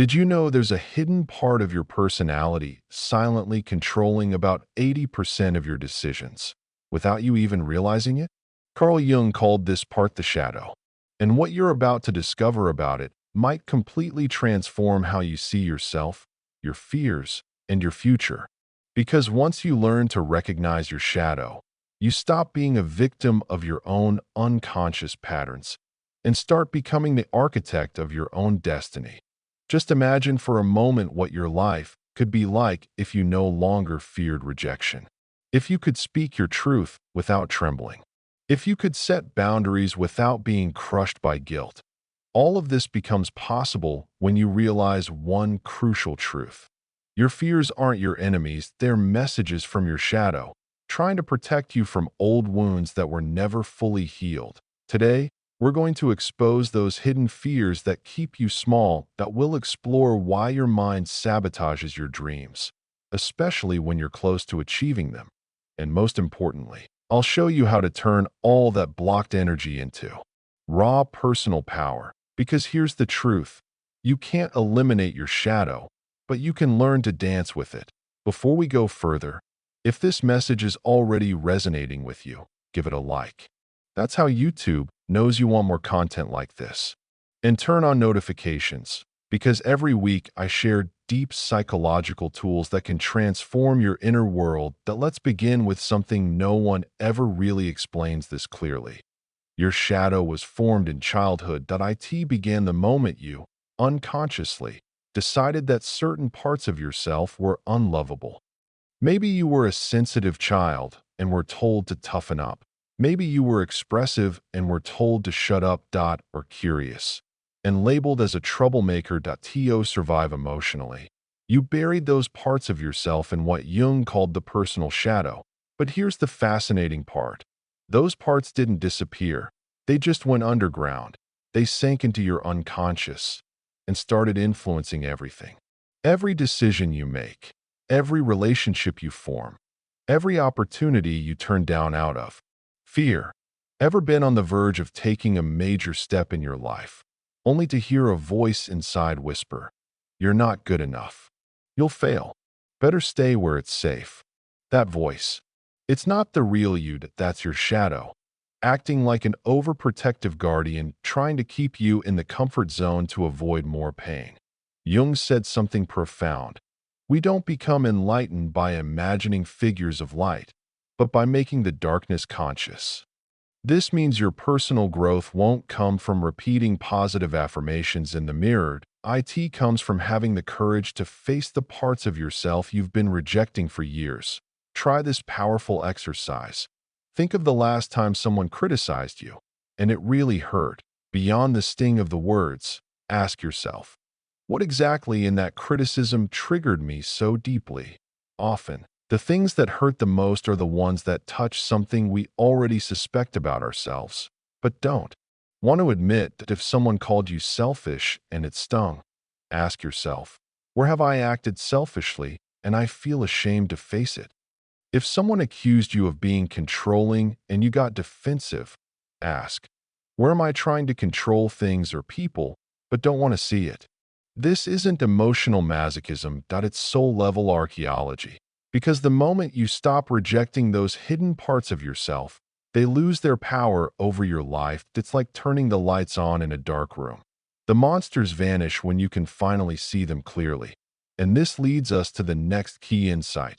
Did you know there's a hidden part of your personality silently controlling about 80% of your decisions without you even realizing it? Carl Jung called this part the shadow. And what you're about to discover about it might completely transform how you see yourself, your fears, and your future. Because once you learn to recognize your shadow, you stop being a victim of your own unconscious patterns and start becoming the architect of your own destiny. Just imagine for a moment what your life could be like if you no longer feared rejection. If you could speak your truth without trembling. If you could set boundaries without being crushed by guilt. All of this becomes possible when you realize one crucial truth. Your fears aren't your enemies, they're messages from your shadow, trying to protect you from old wounds that were never fully healed. Today, we're going to expose those hidden fears that keep you small, that will explore why your mind sabotages your dreams, especially when you're close to achieving them. And most importantly, I'll show you how to turn all that blocked energy into raw personal power. Because here's the truth. You can't eliminate your shadow, but you can learn to dance with it. Before we go further, if this message is already resonating with you, give it a like. That's how YouTube knows you want more content like this. And turn on notifications, because every week I share deep psychological tools that can transform your inner world. Let's begin with something no one ever really explains this clearly. Your shadow was formed in childhood. It began the moment you, unconsciously, decided that certain parts of yourself were unlovable. Maybe you were a sensitive child and were told to toughen up. Maybe you were expressive and were told to shut up. Or curious and labeled as a troublemaker. To survive emotionally. You buried those parts of yourself in what Jung called the personal shadow. But here's the fascinating part. Those parts didn't disappear. They just went underground. They sank into your unconscious and started influencing everything. Every decision you make, every relationship you form, every opportunity you turn down out of fear. Ever been on the verge of taking a major step in your life, only to hear a voice inside whisper, "You're not good enough. You'll fail. Better stay where it's safe." That voice, it's not the real you, that's your shadow, acting like an overprotective guardian, trying to keep you in the comfort zone to avoid more pain. Jung said something profound. We don't become enlightened by imagining figures of light, but by making the darkness conscious. This means your personal growth won't come from repeating positive affirmations in the mirror. It comes from having the courage to face the parts of yourself you've been rejecting for years. Try this powerful exercise. Think of the last time someone criticized you, and it really hurt. Beyond the sting of the words, ask yourself, what exactly in that criticism triggered me so deeply? Often, the things that hurt the most are the ones that touch something we already suspect about ourselves, but don't want to admit. That if someone called you selfish and it stung, ask yourself, where have I acted selfishly and I feel ashamed to face it? If someone accused you of being controlling and you got defensive, ask, where am I trying to control things or people but don't want to see it? This isn't emotional masochism. It's soul-level archaeology. Because the moment you stop rejecting those hidden parts of yourself, they lose their power over your life. It's like turning the lights on in a dark room. The monsters vanish when you can finally see them clearly. And this leads us to the next key insight.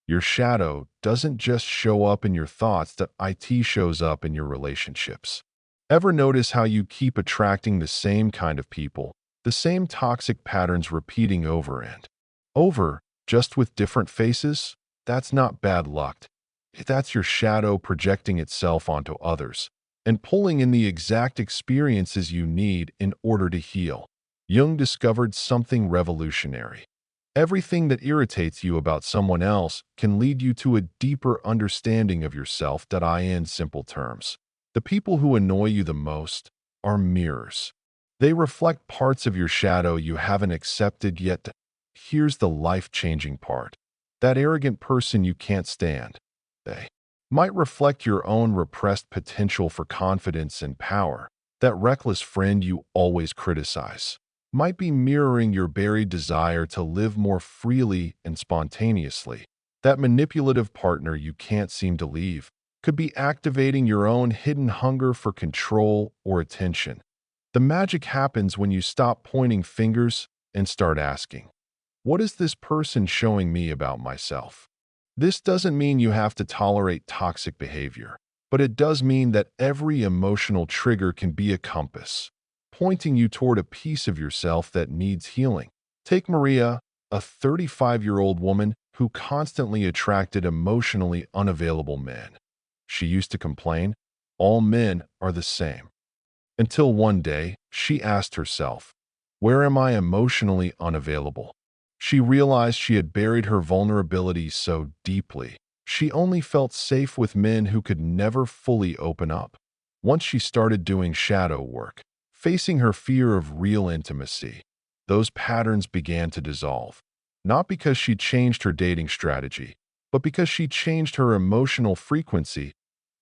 Your shadow doesn't just show up in your thoughts. It shows up in your relationships. Ever notice how you keep attracting the same kind of people, the same toxic patterns repeating over and over, just with different faces? That's not bad luck. That's your shadow projecting itself onto others and pulling in the exact experiences you need in order to heal. Jung discovered something revolutionary. Everything that irritates you about someone else can lead you to a deeper understanding of yourself. In simple terms, the people who annoy you the most are mirrors. They reflect parts of your shadow you haven't accepted yet. Here's the life-changing part. That arrogant person you can't stand, they might reflect your own repressed potential for confidence and power. That reckless friend you always criticize might be mirroring your buried desire to live more freely and spontaneously. That manipulative partner you can't seem to leave could be activating your own hidden hunger for control or attention. The magic happens when you stop pointing fingers and start asking, what is this person showing me about myself? This doesn't mean you have to tolerate toxic behavior, but it does mean that every emotional trigger can be a compass, pointing you toward a piece of yourself that needs healing. Take Maria, a 35-year-old woman who constantly attracted emotionally unavailable men. She used to complain, all men are the same. Until one day, she asked herself, where am I emotionally unavailable? She realized she had buried her vulnerability so deeply. She only felt safe with men who could never fully open up. Once she started doing shadow work, facing her fear of real intimacy, those patterns began to dissolve. Not because she changed her dating strategy, but because she changed her emotional frequency.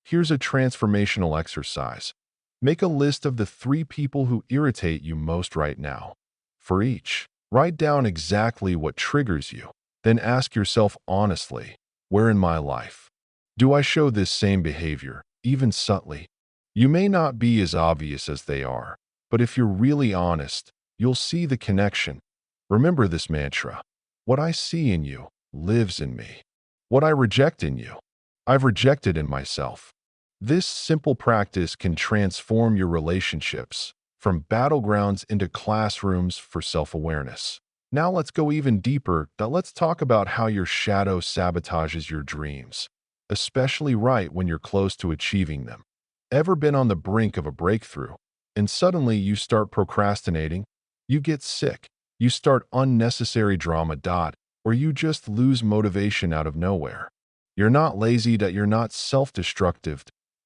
Here's a transformational exercise. Make a list of the 3 people who irritate you most right now. For each, write down exactly what triggers you. Then ask yourself honestly, where in my life do I show this same behavior, even subtly? You may not be as obvious as they are, but if you're really honest, you'll see the connection. Remember this mantra: what I see in you lives in me. What I reject in you, I've rejected in myself. This simple practice can transform your relationships from battlegrounds into classrooms for self-awareness. Now let's go even deeper. Let's talk about how your shadow sabotages your dreams, especially right when you're close to achieving them. Ever been on the brink of a breakthrough, and suddenly you start procrastinating? You get sick, you start unnecessary drama. Or you just lose motivation out of nowhere. You're not lazy, that you're not self-destructive.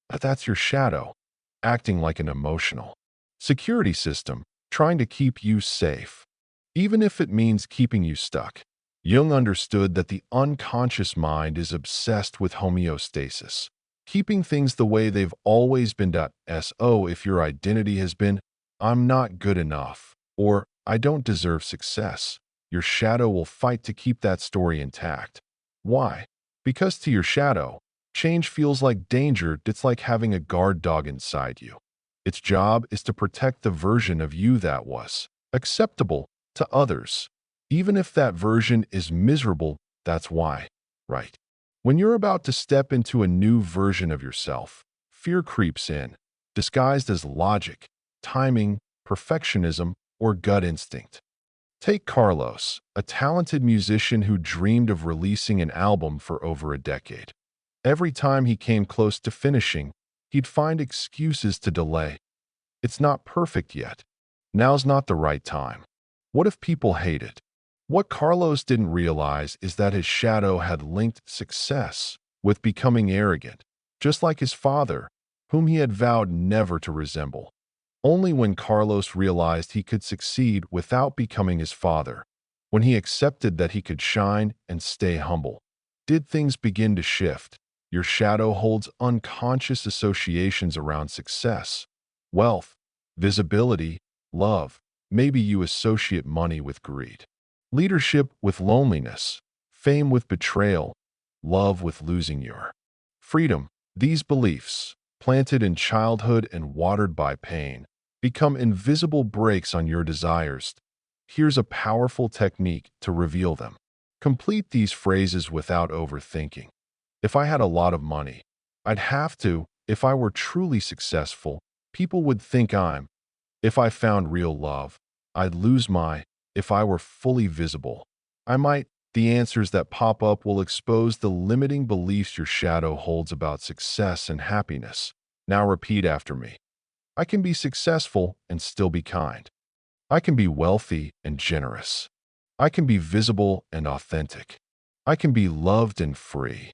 That's your shadow, acting like an emotional security system, trying to keep you safe, even if it means keeping you stuck. Jung understood that the unconscious mind is obsessed with homeostasis, keeping things the way they've always been. So if your identity has been, I'm not good enough, or I don't deserve success, your shadow will fight to keep that story intact. Why? Because to your shadow, change feels like danger. It's like having a guard dog inside you. Its job is to protect the version of you that was acceptable to others, even if that version is miserable. That's why, right? When you're about to step into a new version of yourself, fear creeps in, disguised as logic, timing, perfectionism, or gut instinct. Take Carlos, a talented musician who dreamed of releasing an album for over a decade. Every time he came close to finishing, he'd find excuses to delay. It's not perfect yet. Now's not the right time. What if people hate it? What Carlos didn't realize is that his shadow had linked success with becoming arrogant, just like his father, whom he had vowed never to resemble. Only when Carlos realized he could succeed without becoming his father, when he accepted that he could shine and stay humble, did things begin to shift. Your shadow holds unconscious associations around success, wealth, visibility, love. Maybe you associate money with greed, leadership with loneliness, fame with betrayal, love with losing your freedom. These beliefs, planted in childhood and watered by pain, become invisible brakes on your desires. Here's a powerful technique to reveal them. Complete these phrases without overthinking. If I had a lot of money, I'd have to. If I were truly successful, people would think I'm. If I found real love, I'd lose my. If I were fully visible, I might. The answers that pop up will expose the limiting beliefs your shadow holds about success and happiness. Now repeat after me. I can be successful and still be kind. I can be wealthy and generous. I can be visible and authentic. I can be loved and free.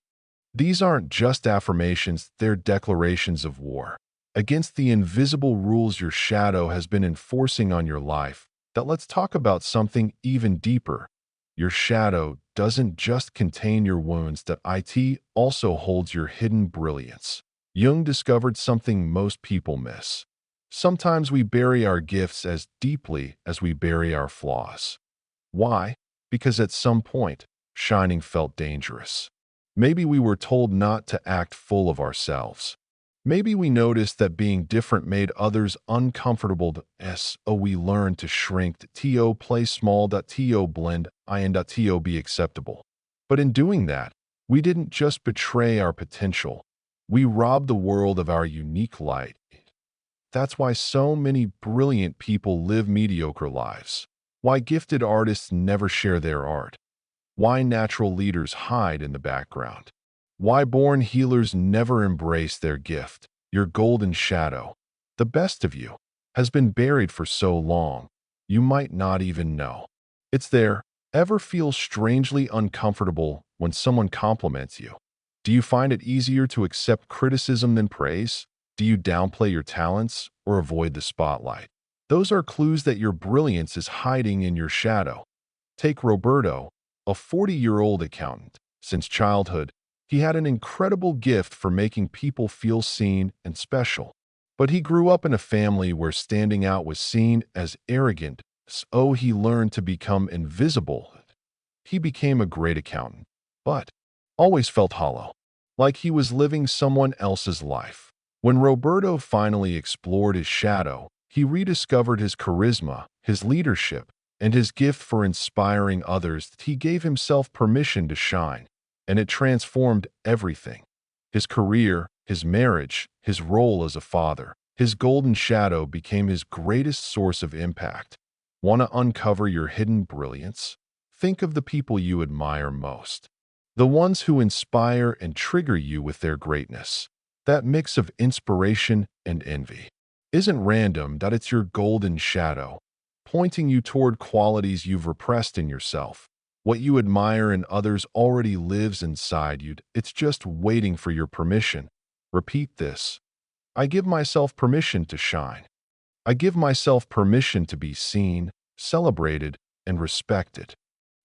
These aren't just affirmations, they're declarations of war against the invisible rules your shadow has been enforcing on your life. Let's talk about something even deeper. Your shadow doesn't just contain your wounds, it also holds your hidden brilliance. Jung discovered something most people miss. Sometimes we bury our gifts as deeply as we bury our flaws. Why? Because at some point, shining felt dangerous. Maybe we were told not to act full of ourselves. Maybe we noticed that being different made others uncomfortable. So we learned to shrink, to play small, to blend, to be acceptable. But in doing that, we didn't just betray our potential. We robbed the world of our unique light. That's why so many brilliant people live mediocre lives. Why gifted artists never share their art. Why natural leaders hide in the background. Why born healers never embrace their gift, your golden shadow. The best of you has been buried for so long, you might not even know. It's there. Ever feel strangely uncomfortable when someone compliments you? Do you find it easier to accept criticism than praise? Do you downplay your talents or avoid the spotlight? Those are clues that your brilliance is hiding in your shadow. Take Roberto, a 40-year-old accountant. Since childhood, he had an incredible gift for making people feel seen and special. But he grew up in a family where standing out was seen as arrogant, so he learned to become invisible. He became a great accountant, but always felt hollow, like he was living someone else's life. When Roberto finally explored his shadow, he rediscovered his charisma, his leadership, and his gift for inspiring others. He gave himself permission to shine, and it transformed everything. His career, his marriage, his role as a father. His golden shadow became his greatest source of impact. Want to uncover your hidden brilliance? Think of the people you admire most. The ones who inspire and trigger you with their greatness. That mix of inspiration and envy isn't random. That it's your golden shadow, pointing you toward qualities you've repressed in yourself. What you admire in others already lives inside you. It's just waiting for your permission. Repeat this. I give myself permission to shine. I give myself permission to be seen, celebrated, and respected.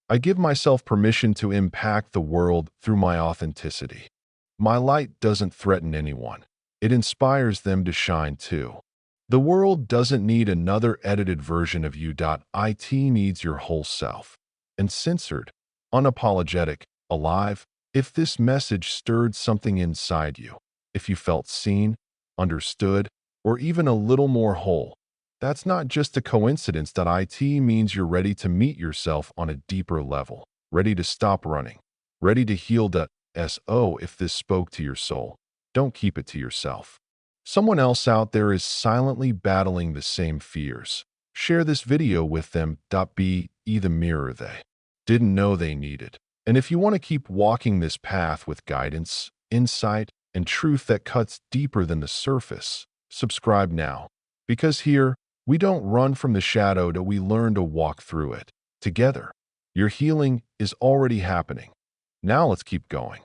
I give myself permission to impact the world through my authenticity. My light doesn't threaten anyone. It inspires them to shine too. The world doesn't need another edited version of you. It needs your whole self. Uncensored, unapologetic, alive. If this message stirred something inside you, if you felt seen, understood, or even a little more whole, that's not just a coincidence. It means you're ready to meet yourself on a deeper level, ready to stop running, ready to heal. If this spoke to your soul, don't keep it to yourself. Someone else out there is silently battling the same fears. Share this video with them. Be the mirror they didn't know they needed. And if you want to keep walking this path with guidance, insight, and truth that cuts deeper than the surface, subscribe now. Because here, we don't run from the shadow. We learn to walk through it. Together, your healing is already happening. Now let's keep going.